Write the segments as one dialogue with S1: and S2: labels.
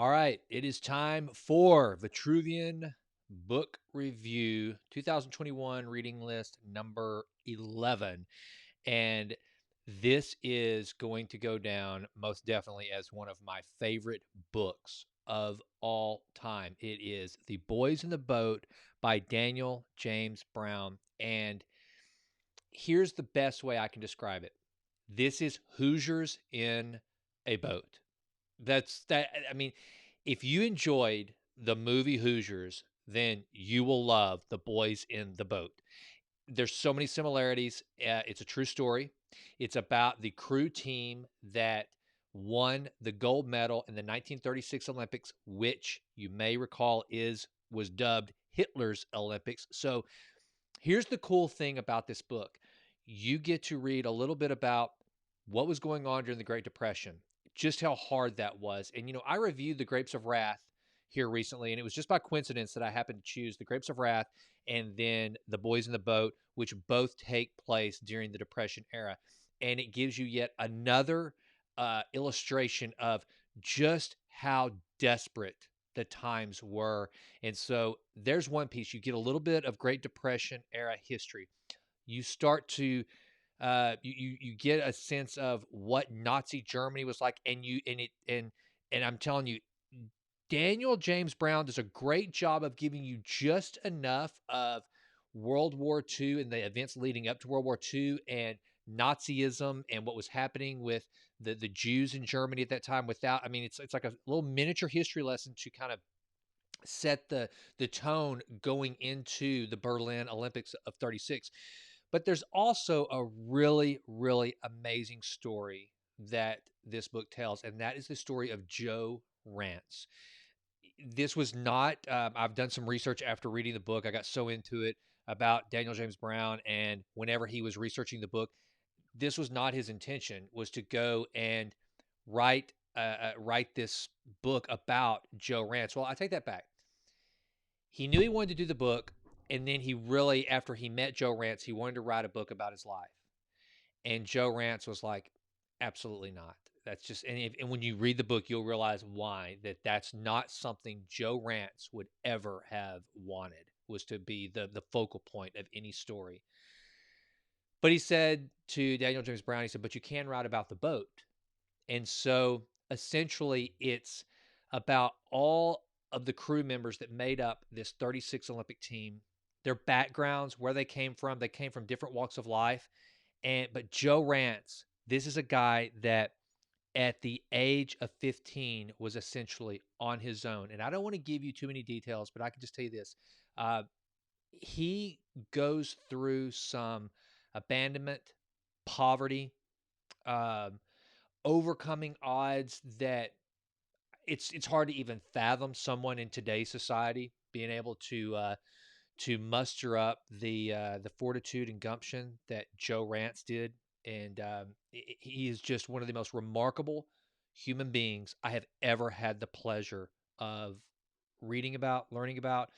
S1: All right, it is time for Vitruvian Book Review 2021 reading list number 11. And this is going to go down most definitely as one of my favorite books of all time. It is The Boys in the Boat by Daniel James Brown. And here's the best way I can describe it. This is Hoosiers in a boat. That's that. I mean, if you enjoyed the movie Hoosiers, then you will love The Boys in the Boat. There's so many similarities. It's a true story. It's about the crew team that won the gold medal in the 1936 Olympics, which you may recall was dubbed Hitler's Olympics. So here's the cool thing about this book. You get to read a little bit about what was going on during the Great Depression, just how hard that was. And, I reviewed The Grapes of Wrath here recently, and it was just by coincidence that I happened to choose The Grapes of Wrath and then The Boys in the Boat, which both take place during the Depression era. And it gives you yet another illustration of just how desperate the times were. And so there's one piece. You get a little bit of Great Depression era history. You start to you get a sense of what Nazi Germany was like, and I'm telling you, Daniel James Brown does a great job of giving you just enough of World War II and the events leading up to World War II and Nazism and what was happening with the Jews in Germany at that time. Without, I mean, it's like a little miniature history lesson to kind of set the tone going into the Berlin Olympics of 36. But there's also a really, really amazing story that this book tells, and that is the story of Joe Rantz. This was not, I've done some research after reading the book. I got so into it about Daniel James Brown, and whenever he was researching the book, this was not his intention, was to go and write this book about Joe Rantz. Well, I take that back. He knew he wanted to do the book, and then he really, after he met Joe Rantz, he wanted to write a book about his life. And Joe Rantz was like, absolutely not. That's just, and when you read the book, you'll realize why, that's not something Joe Rantz would ever have wanted, was to be the focal point of any story. But he said to Daniel James Brown, he said, but you can write about the boat. And so essentially it's about all of the crew members that made up this 36 Olympic team, their backgrounds, where they came from. They came from different walks of life. But Joe Rantz, this is a guy that at the age of 15 was essentially on his own. And I don't want to give you too many details, but I can just tell you this. Uh, he goes through some abandonment, poverty, um, overcoming odds that it's hard to even fathom someone in today's society being able to muster up the fortitude and gumption that Joe Rantz did, and he is just one of the most remarkable human beings I have ever had the pleasure of reading about, learning about,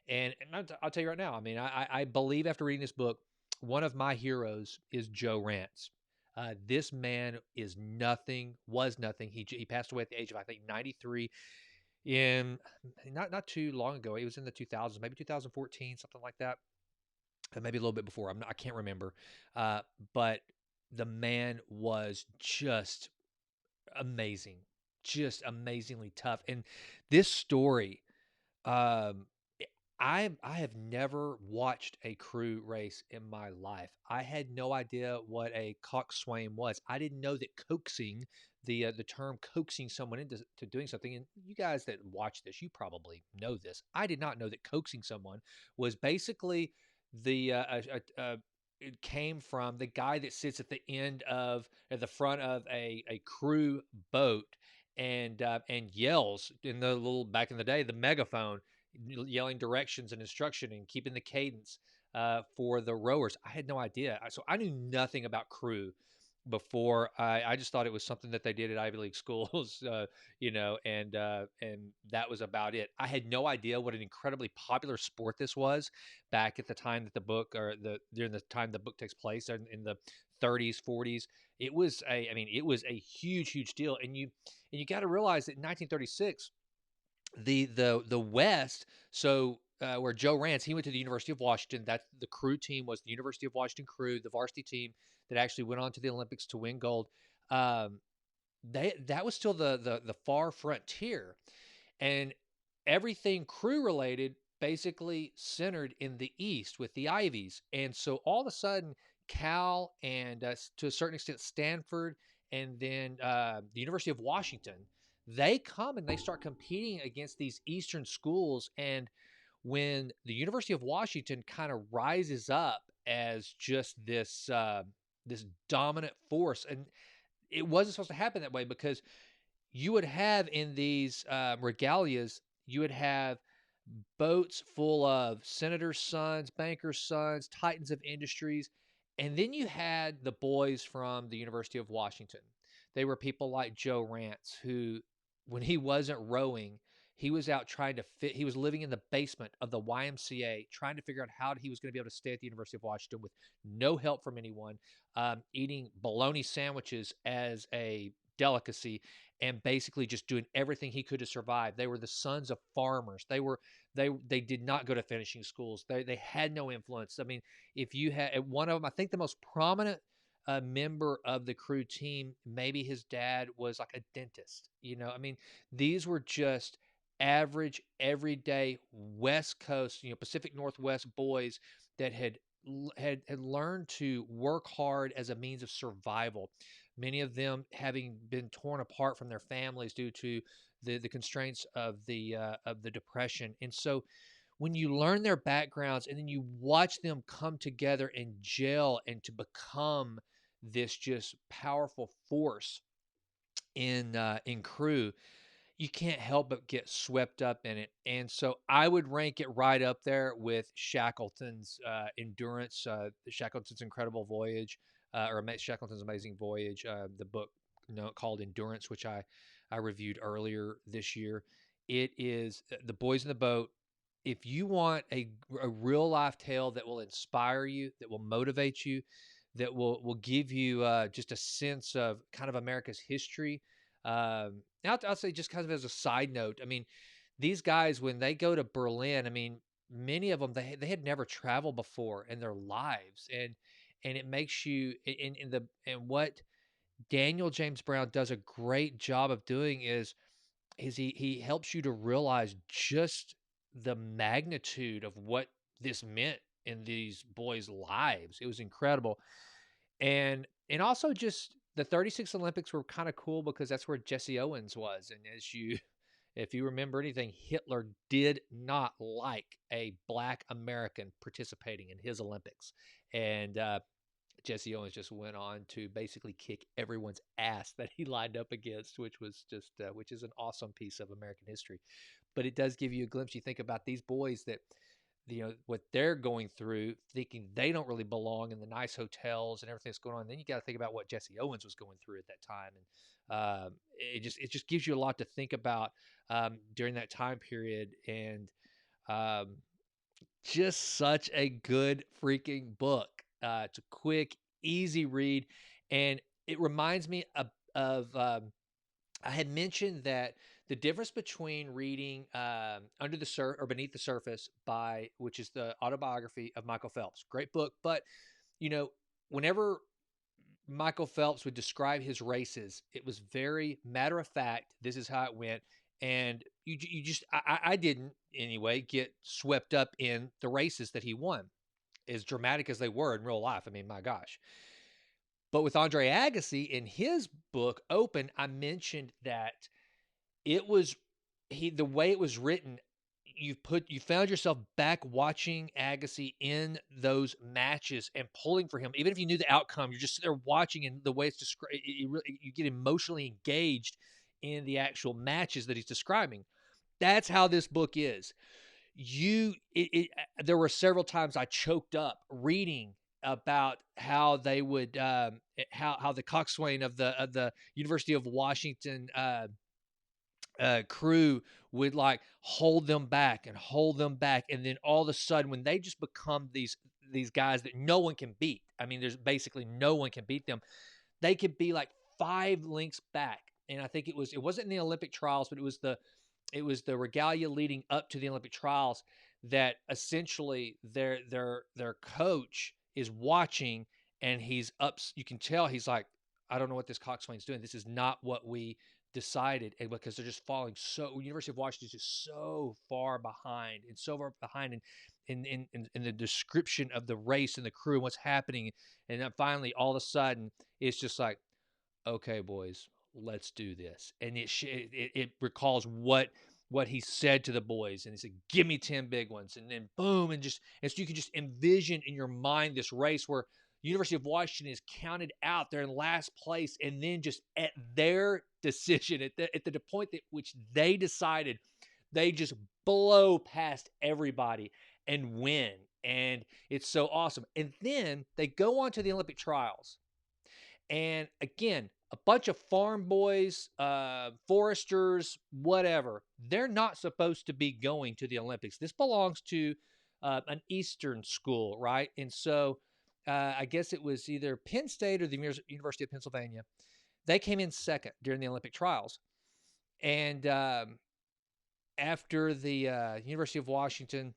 S1: and I'll tell you right now. I mean, I believe after reading this book, one of my heroes is Joe Rantz. This man is nothing, was nothing. He passed away at the age of, I think, 93 in not too long ago. He was in the 2000s, maybe 2014, something like that, maybe a little bit before. I can't remember. But the man was amazing, just amazingly tough. And this story, um, I have never watched a crew race in my life. I had no idea what a coxswain was. I didn't know that coaxing, the term coaxing someone into doing something, and you guys that watch this, you probably know this. I did not know that coaxing someone was basically it came from the guy that sits at the front of a crew boat and yells in the little, back in the day, the megaphone, yelling directions and instruction and keeping the cadence for the rowers. I had no idea. So I knew nothing about crew before. I just thought it was something that they did at Ivy League schools, and that was about it. I had no idea what an incredibly popular sport this was back at the time that the book, during the time the book takes place in the 30s, 40s. It was a huge, huge deal. And you got to realize that in 1936, The West. So where Joe Rantz, he went to the University of Washington. That the crew team was the University of Washington crew, the varsity team that actually went on to the Olympics to win gold. Um, that was still the far frontier, and everything crew related basically centered in the East with the Ivies. And so all of a sudden, Cal and to a certain extent Stanford, and then the University of Washington, they come and they start competing against these Eastern schools. And when the University of Washington kind of rises up as just this dominant force, and it wasn't supposed to happen that way, because you would have in these regalias, you would have boats full of senators' sons, bankers' sons, titans of industries. And then you had the boys from the University of Washington. They were people like Joe Rantz, who, when he wasn't rowing, he was out trying to fit. He was living in the basement of the YMCA, trying to figure out how he was going to be able to stay at the University of Washington with no help from anyone, eating bologna sandwiches as a delicacy, and basically just doing everything he could to survive. They were the sons of farmers. They did not go to finishing schools. They had no influence. I mean, if you had one of them, I think the most prominent member of the crew team, maybe his dad was like a dentist. I mean, these were just average, everyday West Coast, Pacific Northwest boys that had learned to work hard as a means of survival. Many of them having been torn apart from their families due to the constraints of the depression. And so when you learn their backgrounds and then you watch them come together and gel and to become this just powerful force in crew, you can't help but get swept up in it. And so I would rank it right up there with Shackleton's Endurance, Shackleton's Incredible Voyage, or Shackleton's Amazing Voyage, the book called Endurance, which I reviewed earlier this year. It is The Boys in the Boat. If you want a real life tale that will inspire you, that will motivate you, that will give you just a sense of kind of America's history. I'll say, just kind of as a side note, I mean, these guys, when they go to Berlin, I mean, many of them, they had never traveled before in their lives. And it makes you and what Daniel James Brown does a great job of doing is he helps you to realize just the magnitude of what this meant in these boys' lives. It was incredible. And also, just the 36 Olympics were kind of cool because that's where Jesse Owens was. And if you remember anything, Hitler did not like a black American participating in his Olympics. And Jesse Owens just went on to basically kick everyone's ass that he lined up against, which is an awesome piece of American history. But it does give you a glimpse. You think about these boys that, what they're going through, thinking they don't really belong in the nice hotels and everything that's going on. And then you got to think about what Jesse Owens was going through at that time. And it just gives you a lot to think about during that time period. And um, just such a good freaking book. It's a quick, easy read, and it reminds me of I had mentioned that the difference between reading Under the or Beneath the Surface, which is the autobiography of Michael Phelps, great book, but whenever Michael Phelps would describe his races, it was very matter of fact. This is how it went. And you just, I didn't anyway get swept up in the races that he won, as dramatic as they were in real life. I mean, my gosh. But with Andre Agassi in his book Open, I mentioned that it was the way it was written. You found yourself back watching Agassi in those matches and pulling for him, even if you knew the outcome. You're just there watching, and the way it's described, you get emotionally engaged in the actual matches that he's describing. That's how this book is. There were several times I choked up reading about how they would how the coxswain of the University of Washington crew would like hold them back and hold them back, and then all of a sudden, when they just become these guys that no one can beat. I mean, there's basically no one can beat them. They could be like 5 links back, and I think it wasn't in the Olympic trials, but it was it was the regalia leading up to the Olympic trials that essentially their coach is watching, and he's up. You can tell he's like, I don't know what this coxswain's doing. This is not what we decided, and because they're just falling so. University of Washington is just so far behind, and so far behind in the description of the race and the crew and what's happening, and then finally all of a sudden it's just like, okay, boys, let's do this. And it recalls what he said to the boys, and he said, give me 10 big ones, and then boom, and so you can just envision in your mind this race where University of Washington is counted out, they're in last place, and then just at their decision, at the point at which they decided, they just blow past everybody and win. And it's so awesome. And then they go on to the Olympic trials, and again, a bunch of farm boys, foresters, whatever, they're not supposed to be going to the Olympics. This belongs to an Eastern school, right? And so I guess it was either Penn State or the University of Pennsylvania. They came in second during the Olympic trials. And after the University of Washington,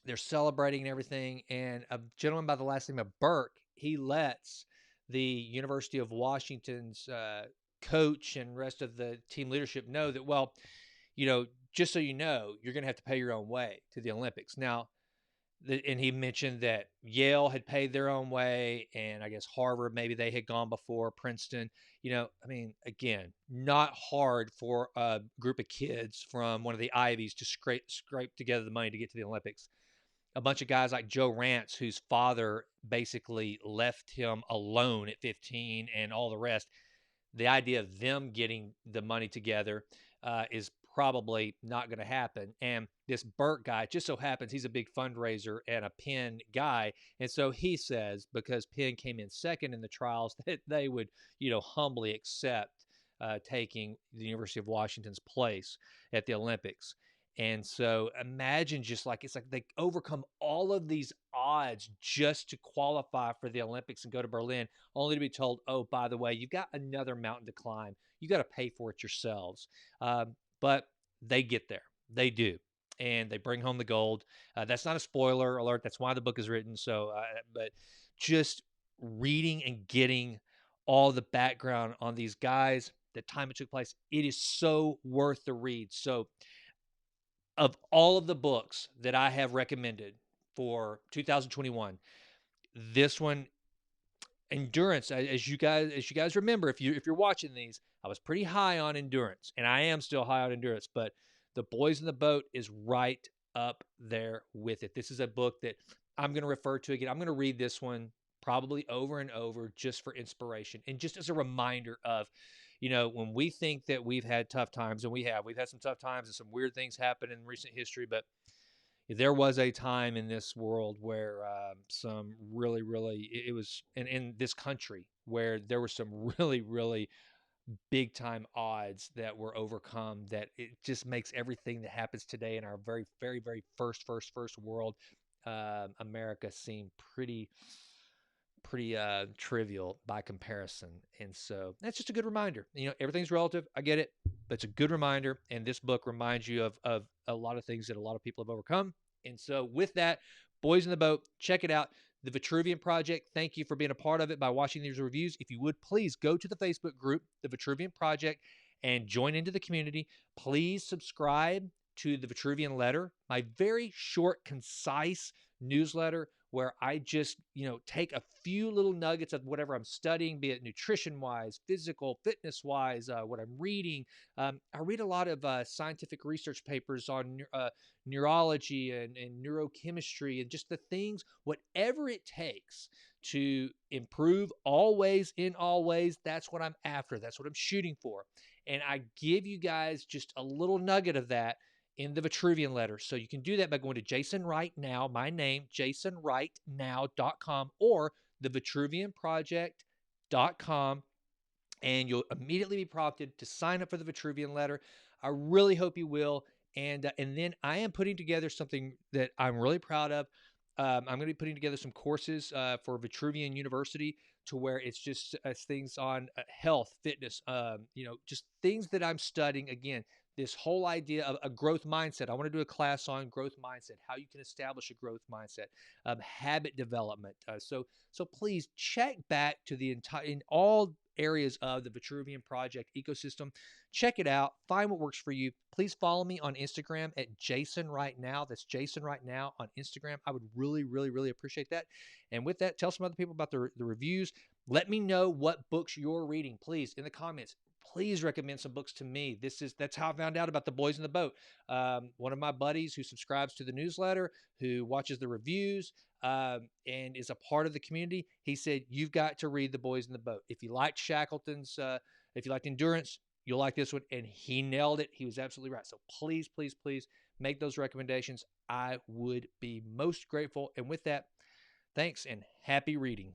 S1: they're celebrating and everything. And a gentleman by the last name of Burke, he lets the University of Washington's coach and rest of the team leadership know that, well, just so you know, you're going to have to pay your own way to the Olympics. Now, and he mentioned that Yale had paid their own way, and I guess Harvard, maybe they had gone before, Princeton. I mean, again, not hard for a group of kids from one of the Ivies to scrape together the money to get to the Olympics. A bunch of guys like Joe Rantz, whose father basically left him alone at 15, and all the rest. The idea of them getting the money together is probably not going to happen. And this Burke guy, just so happens he's a big fundraiser and a Penn guy. And so he says, because Penn came in second in the trials, that they would, humbly accept taking the University of Washington's place at the Olympics. And so imagine it's like they overcome all of these odds just to qualify for the Olympics and go to Berlin, only to be told, oh, by the way, you've got another mountain to climb. You got to pay for it yourselves. But they get there. They do. And they bring home the gold. That's not a spoiler alert. That's why the book is written. So, but just reading and getting all the background on these guys, the time it took place, it is so worth the read. So, of all of the books that I have recommended for 2021, this one, endurance, as you guys remember, if you're watching these, I was pretty high on endurance, and I am still high on endurance, but The Boys in the Boat is right up there with it. This is a book that I'm going to refer to again. I'm going to read this one probably over and over just for inspiration and just as a reminder of, when we think that we've had tough times, and we've had some tough times and some weird things happen in recent history, but there was a time in this world where some really, really, it was in this country where there were some really, really big time odds that were overcome, that it just makes everything that happens today in our very, very, very first world, America, seem pretty trivial by comparison. And so that's just a good reminder. Everything's relative. I get it, but it's a good reminder. And this book reminds you of a lot of things that a lot of people have overcome. And so with that, Boys in the Boat, check it out. The Vitruvian Project, thank you for being a part of it by watching these reviews. If you would, please go to the Facebook group, The Vitruvian Project, and join into the community. Please subscribe to the Vitruvian Letter, my very short, concise newsletter where I just, take a few little nuggets of whatever I'm studying, be it nutrition-wise, physical, fitness-wise, what I'm reading. I read a lot of scientific research papers on neurology and neurochemistry, and just the things, whatever it takes to improve always in all ways. That's what I'm after. That's what I'm shooting for. And I give you guys just a little nugget of that in the Vitruvian Letter. So you can do that by going to Jason Wright Now, my name, jasonwrightnow.com, or thevitruvianproject.com, and you'll immediately be prompted to sign up for the Vitruvian Letter. I really hope you will. And then I am putting together something that I'm really proud of. I'm going to be putting together some courses for Vitruvian University, to where it's just things on health, fitness, just things that I'm studying. Again, this whole idea of a growth mindset. I want to do a class on growth mindset, how you can establish a growth mindset, habit development. So please check back to the entire in all areas of the Vitruvian project ecosystem. Check it out. Find what works for you. Please follow me on Instagram at Jason Right Now. That's Jason Right Now on Instagram. I would really, really, really appreciate that. And with that, tell some other people about the reviews. Let me know what books you're reading, please, in the comments. Please recommend some books to me. That's how I found out about the Boys in the Boat. One of my buddies who subscribes to the newsletter, who watches the reviews, and is a part of the community, he said, you've got to read The Boys in the Boat. If you liked Shackleton's, if you liked Endurance, you'll like this one. And he nailed it. He was absolutely right. So please, please, please make those recommendations. I would be most grateful. And with that, thanks and happy reading.